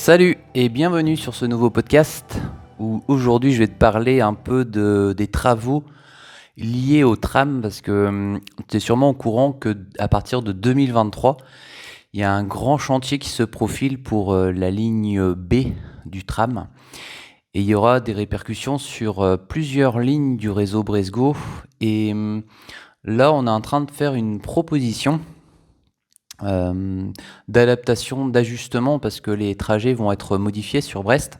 Salut et bienvenue sur ce nouveau podcast où aujourd'hui je vais te parler un peu des travaux liés au tram parce que tu es sûrement au courant que à partir de 2023, il y a un grand chantier qui se profile pour la ligne B du tram et il y aura des répercussions sur plusieurs lignes du réseau Bresgo et là on est en train de faire une proposition d'adaptation, d'ajustement parce que les trajets vont être modifiés sur Brest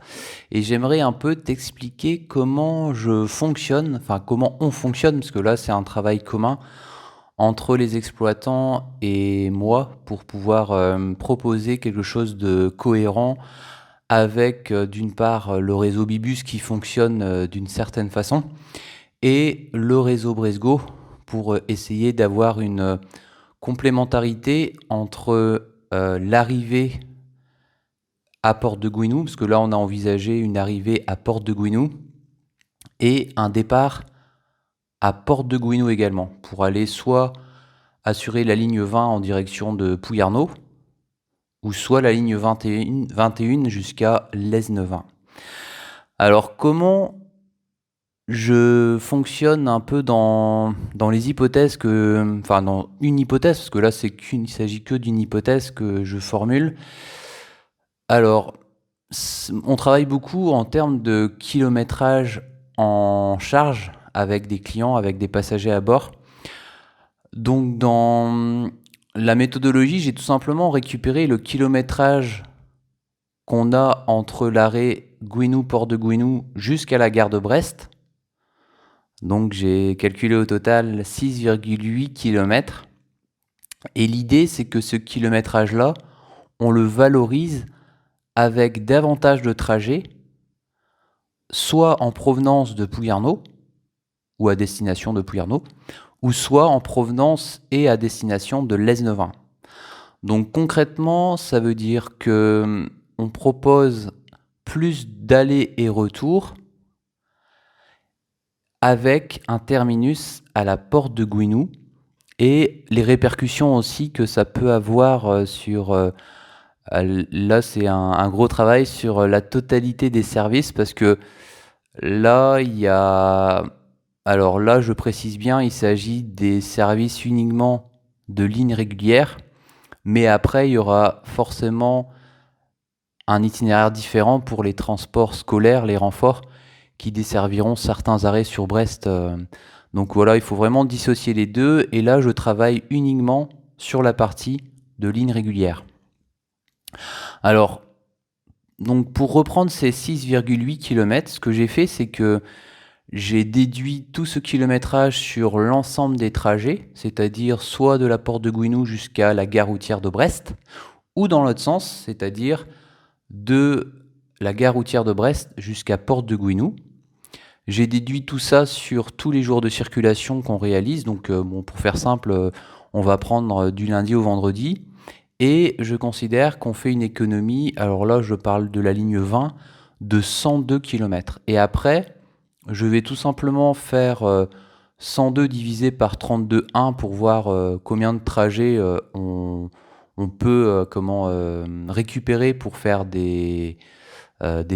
et j'aimerais un peu t'expliquer comment je fonctionne, enfin comment on fonctionne parce que là c'est un travail commun entre les exploitants et moi pour pouvoir proposer quelque chose de cohérent avec d'une part le réseau Bibus qui fonctionne d'une certaine façon et le réseau Bresgo pour essayer d'avoir une complémentarité entre l'arrivée à Porte de Gouinou, parce que là on a envisagé une arrivée à Porte de Gouinou et un départ à Porte de Gouinou également, pour aller soit assurer la ligne 20 en direction de Pouillarneau, ou soit la ligne 21 jusqu'à Lesneven. Alors comment je fonctionne un peu dans les hypothèses enfin dans une hypothèse, parce que là il s'agit que d'une hypothèse que je formule. Alors, on travaille beaucoup en termes de kilométrage en charge avec des clients, avec des passagers à bord. Donc dans la méthodologie, j'ai tout simplement récupéré le kilométrage qu'on a entre l'arrêt Gouinou-Port de Gouinou jusqu'à la gare de Brest. Donc j'ai calculé au total 6,8 km. Et l'idée, c'est que ce kilométrage-là, on le valorise avec davantage de trajets, soit en provenance de Pouillarneau, ou à destination de Pouillarneau, ou soit en provenance et à destination de Lesneven. Donc concrètement, ça veut dire que on propose plus d'allers et retours avec un terminus à la porte de Gouinou et les répercussions aussi que ça peut avoir sur là c'est un gros travail sur la totalité des services parce que là il y a alors là je précise bien, il s'agit des services uniquement de lignes régulières, mais après il y aura forcément un itinéraire différent pour les transports scolaires, les renforts qui desserviront certains arrêts sur Brest. Donc voilà, il faut vraiment dissocier les deux. Et là, je travaille uniquement sur la partie de ligne régulière. Alors, donc pour reprendre ces 6,8 km, ce que j'ai fait, c'est que j'ai déduit tout ce kilométrage sur l'ensemble des trajets, c'est-à-dire soit de la porte de Gouinou jusqu'à la gare routière de Brest, ou dans l'autre sens, c'est-à-dire de la gare routière de Brest jusqu'à Porte de Gouinou. J'ai déduit tout ça sur tous les jours de circulation qu'on réalise. Donc, pour faire simple, on va prendre du lundi au vendredi. Et je considère qu'on fait une économie, alors là, je parle de la ligne 20, de 102 km. Et après, je vais tout simplement faire 102 divisé par 32,1 pour voir combien de trajets on peut récupérer pour faire des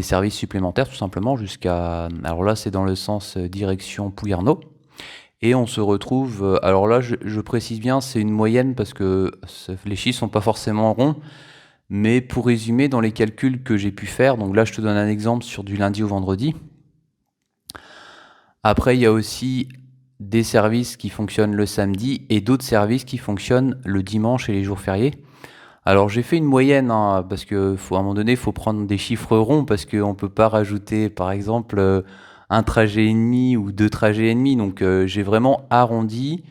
services supplémentaires tout simplement jusqu'à... Alors là c'est dans le sens direction Pouillarneau. Et on se retrouve... alors là je précise bien c'est une moyenne parce que les chiffres sont pas forcément ronds. Mais pour résumer dans les calculs que j'ai pu faire, donc là je te donne un exemple sur du lundi au vendredi. Après il y a aussi des services qui fonctionnent le samedi et d'autres services qui fonctionnent le dimanche et les jours fériés. Alors j'ai fait une moyenne, hein, parce que à un moment donné, il faut prendre des chiffres ronds, parce qu'on ne peut pas rajouter, par exemple, un trajet et demi ou deux trajets et demi. Donc j'ai vraiment arrondi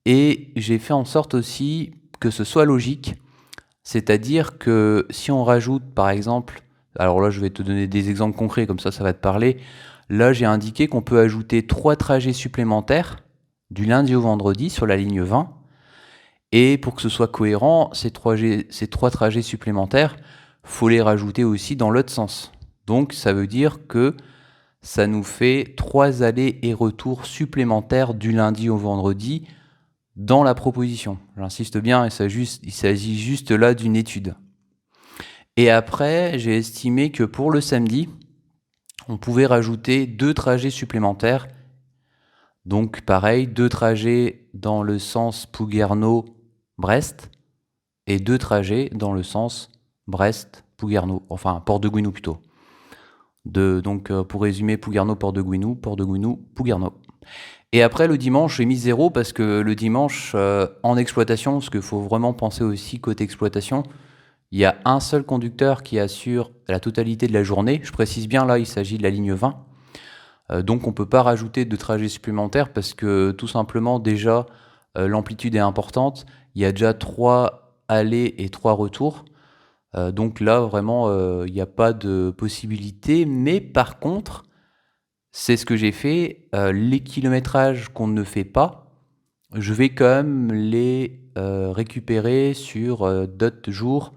et j'ai fait en sorte aussi que ce soit logique. C'est-à-dire que si on rajoute, par exemple, alors là je vais te donner des exemples concrets, comme ça va te parler. Là j'ai indiqué qu'on peut ajouter 3 trajets supplémentaires du lundi au vendredi sur la ligne 20. Et pour que ce soit cohérent, ces trois trajets supplémentaires, faut les rajouter aussi dans l'autre sens. Donc ça veut dire que ça nous fait 3 allers et retours supplémentaires du lundi au vendredi dans la proposition. J'insiste bien, il s'agit juste là d'une étude. Et après, j'ai estimé que pour le samedi, on pouvait rajouter 2 trajets supplémentaires. Donc pareil, 2 trajets dans le sens Plouguerneau-Brest et 2 trajets dans le sens Brest-Plouguerneau, enfin Port-de-Gouinou plutôt. Donc pour résumer, Plouguerneau, Port-de-Gouinou, Port-de-Gouinou, Plouguerneau. Et après le dimanche, j'ai mis 0 parce que le dimanche en exploitation, parce qu'il faut vraiment penser aussi côté exploitation, il y a un seul conducteur qui assure la totalité de la journée. Je précise bien là, il s'agit de la ligne 20. Donc on ne peut pas rajouter de trajets supplémentaires parce que tout simplement déjà l'amplitude est importante. Il y a déjà 3 allées et 3 retours. Donc là vraiment il n'y a pas de possibilité. Mais par contre, c'est ce que j'ai fait. Les kilométrages qu'on ne fait pas, je vais quand même les récupérer sur d'autres jours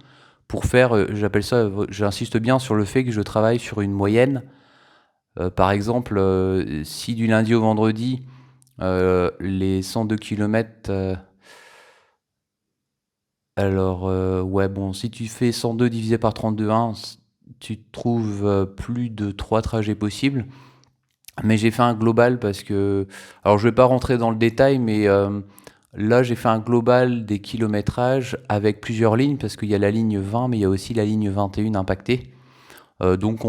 pour faire, j'appelle ça, j'insiste bien sur le fait que je travaille sur une moyenne. Par exemple, si du lundi au vendredi, les 102 km, ouais, bon, si tu fais 102 divisé par 32,1, tu trouves plus de 3 trajets possibles. Mais j'ai fait un global parce que... Alors, je vais pas rentrer dans le détail, mais là, j'ai fait un global des kilométrages avec plusieurs lignes parce qu'il y a la ligne 20, mais il y a aussi la ligne 21 impactée. Donc,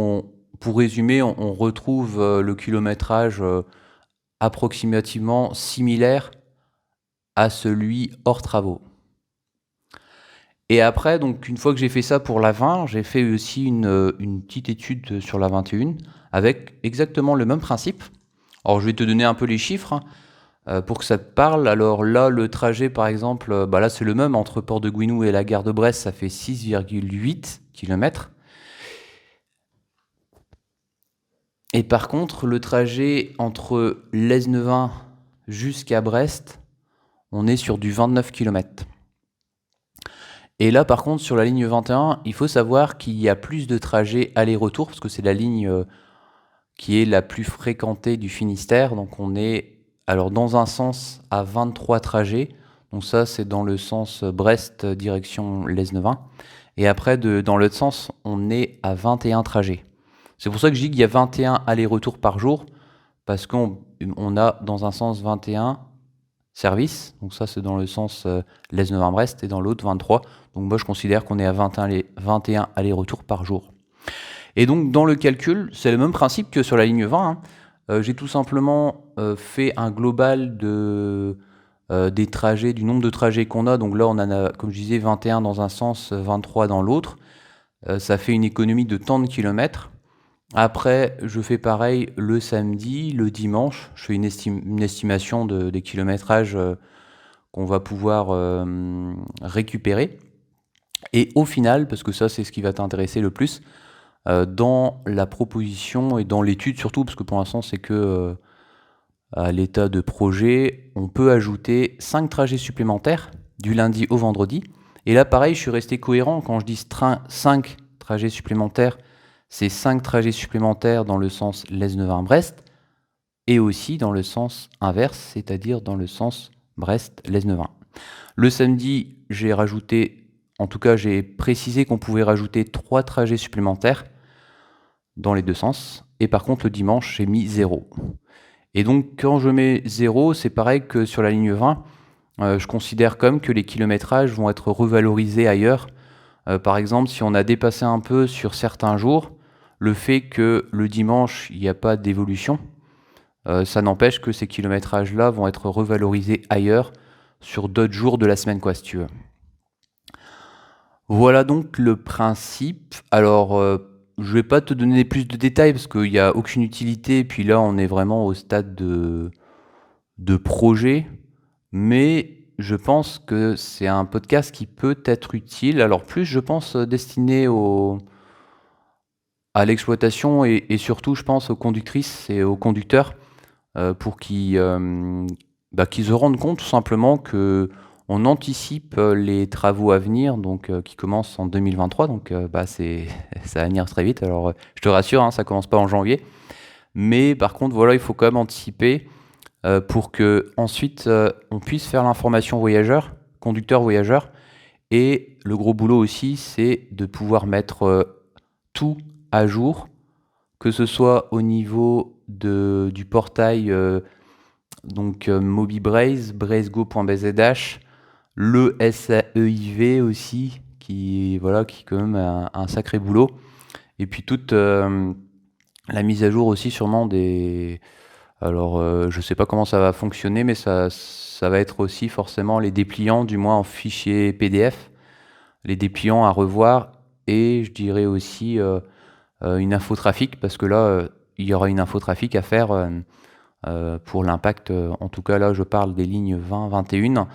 pour résumer, on retrouve le kilométrage approximativement similaire à celui hors travaux. Et après, donc, une fois que j'ai fait ça pour la 20, j'ai fait aussi une petite étude sur la 21 avec exactement le même principe. Alors, je vais te donner un peu les chiffres pour que ça te parle. Alors là, le trajet, par exemple, là, c'est le même entre Port-de-Gouinou et la gare de Brest, ça fait 6,8 km. Et par contre, le trajet entre Lesneven jusqu'à Brest, on est sur du 29 km. Et là, par contre, sur la ligne 21, il faut savoir qu'il y a plus de trajets aller-retour, parce que c'est la ligne qui est la plus fréquentée du Finistère. Donc on est, alors dans un sens, à 23 trajets. Donc ça, c'est dans le sens Brest, direction Lesneven. Et après, dans l'autre sens, on est à 21 trajets. C'est pour ça que je dis qu'il y a 21 allers-retours par jour, parce qu'on a dans un sens 21 services, donc ça c'est dans le sens Lesneven-Brest, et dans l'autre 23. Donc moi je considère qu'on est à 21 allers-retours par jour. Et donc dans le calcul, c'est le même principe que sur la ligne 20. J'ai tout simplement fait un global des trajets, du nombre de trajets qu'on a. Donc là on en a, comme je disais, 21 dans un sens, 23 dans l'autre. Ça fait une économie de tant de kilomètres. Après, je fais pareil le samedi, le dimanche. Je fais une estimation des kilométrages qu'on va pouvoir récupérer. Et au final, parce que ça c'est ce qui va t'intéresser le plus, dans la proposition et dans l'étude surtout, parce que pour l'instant c'est que à l'état de projet, on peut ajouter 5 trajets supplémentaires du lundi au vendredi. Et là pareil, je suis resté cohérent quand je dis 5 trajets supplémentaires. C'est 5 trajets supplémentaires dans le sens Lesneven-Brest et aussi dans le sens inverse, c'est-à-dire dans le sens Brest-Lesneven. Le samedi, j'ai rajouté, en tout cas j'ai précisé qu'on pouvait rajouter 3 trajets supplémentaires dans les deux sens. Et par contre le dimanche, j'ai mis 0. Et donc quand je mets 0, c'est pareil que sur la ligne 20. Je considère comme que les kilométrages vont être revalorisés ailleurs. Par exemple, si on a dépassé un peu sur certains jours, le fait que le dimanche, il n'y a pas d'évolution, ça n'empêche que ces kilométrages-là vont être revalorisés ailleurs sur d'autres jours de la semaine, quoi, si tu veux. Voilà donc le principe. Alors, je vais pas te donner plus de détails parce qu'il n'y a aucune utilité. Puis là, on est vraiment au stade de projet. Mais je pense que c'est un podcast qui peut être utile. Alors, plus, je pense, destiné à l'exploitation et surtout, je pense, aux conductrices et aux conducteurs pour qu'ils se rendent compte tout simplement que on anticipe les travaux à venir, donc qui commencent en 2023, donc ça va venir très vite. Alors je te rassure, hein, ça commence pas en janvier, mais par contre voilà, il faut quand même anticiper pour que ensuite on puisse faire l'information voyageur, conducteur voyageur, Et le gros boulot aussi, c'est de pouvoir mettre tout à jour, que ce soit au niveau du portail MobiBraze, bracego.bzh, le SAEIV aussi, qui est quand même un sacré boulot. Et puis toute la mise à jour aussi sûrement des... Alors je sais pas comment ça va fonctionner, mais ça va être aussi forcément les dépliants, du moins en fichier PDF, les dépliants à revoir, et je dirais aussi une infotrafic, parce que là, il y aura une infotrafic à faire pour l'impact. En tout cas, là, je parle des lignes 20, 21.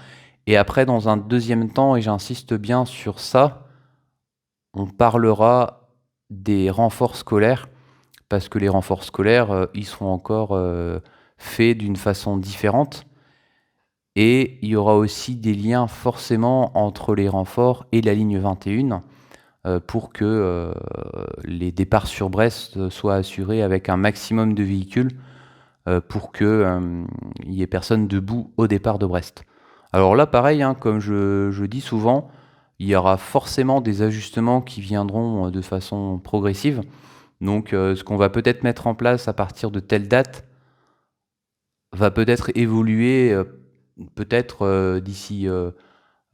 Et après, dans un deuxième temps, et j'insiste bien sur ça, on parlera des renforts scolaires, parce que les renforts scolaires, ils seront encore faits d'une façon différente. Et il y aura aussi des liens forcément entre les renforts et la ligne 21 pour que les départs sur Brest soient assurés avec un maximum de véhicules pour qu'il n'y ait personne debout au départ de Brest. Alors là, pareil, hein, comme je dis souvent, il y aura forcément des ajustements qui viendront de façon progressive. Donc ce qu'on va peut-être mettre en place à partir de telle date va peut-être évoluer peut-être d'ici,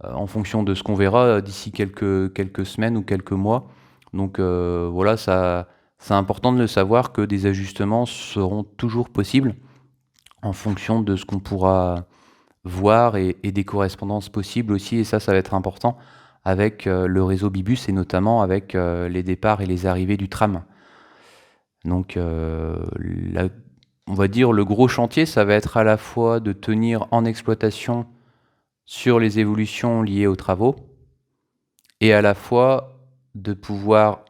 en fonction de ce qu'on verra d'ici quelques semaines ou quelques mois. Donc voilà, c'est important de le savoir que des ajustements seront toujours possibles en fonction de ce qu'on pourra voir et des correspondances possibles aussi. Et ça va être important avec le réseau Bibus et notamment avec les départs et les arrivées du tram. Donc on va dire le gros chantier, ça va être à la fois de tenir en exploitation sur les évolutions liées aux travaux et à la fois de pouvoir,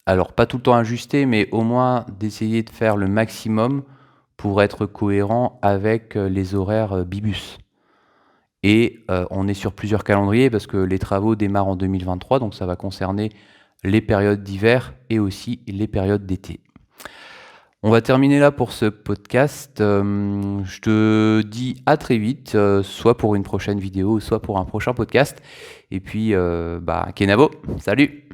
alors pas tout le temps ajuster, mais au moins d'essayer de faire le maximum pour être cohérent avec les horaires Bibus. Et on est sur plusieurs calendriers parce que les travaux démarrent en 2023, donc ça va concerner les périodes d'hiver et aussi les périodes d'été. On va terminer là pour ce podcast. Je te dis à très vite, soit pour une prochaine vidéo, soit pour un prochain podcast. Et puis, Kenavo, salut!